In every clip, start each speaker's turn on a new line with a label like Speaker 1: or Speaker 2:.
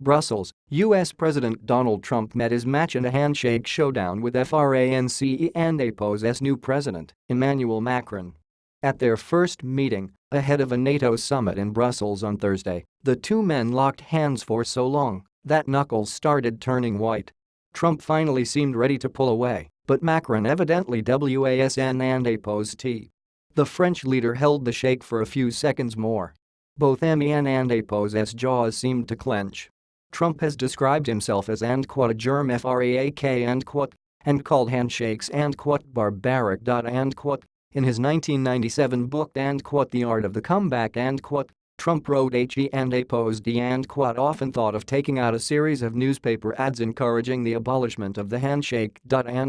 Speaker 1: Brussels, U.S. President Donald Trump met his match in a handshake showdown with France and APO's new president, Emmanuel Macron. At their first meeting, ahead of a NATO summit in Brussels on Thursday, the two men locked hands for so long that knuckles started turning white. Trump finally seemed ready to pull away, but Macron evidently wasn't and APO's tea. The French leader held the shake for a few seconds more. Both Emmanuel and APO's jaws seemed to clench. Trump has described himself as a germ freak and called handshakes barbaric. In his 1997 book The Art of the Comeback Trump wrote he and APO's often thought of taking out a series of newspaper ads encouraging the abolishment of the handshake. Trump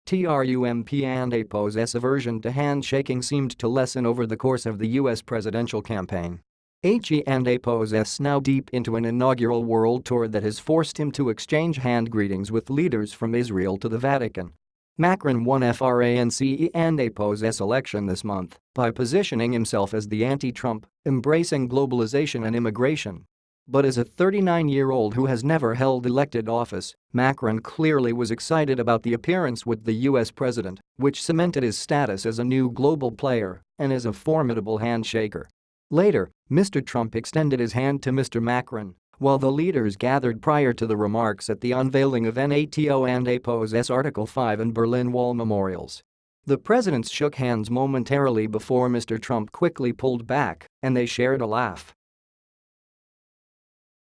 Speaker 1: and APO's aversion to handshaking seemed to lessen over the course of the U.S. presidential campaign. He and APO's now deep into an inaugural world tour that has forced him to exchange hand greetings with leaders from Israel to the Vatican. Macron won France and APO's election this month by positioning himself as the anti-Trump, embracing globalization and immigration. But as a 39-year-old who has never held elected office, Macron clearly was excited about the appearance with the U.S. president, which cemented his status as a new global player and as a formidable handshaker. Later, Mr. Trump extended his hand to Mr. Macron, while the leaders gathered prior to the remarks at the unveiling of NATO and APO's Article 5 and Berlin Wall memorials. The presidents shook hands momentarily before Mr. Trump quickly pulled back, and they shared a laugh.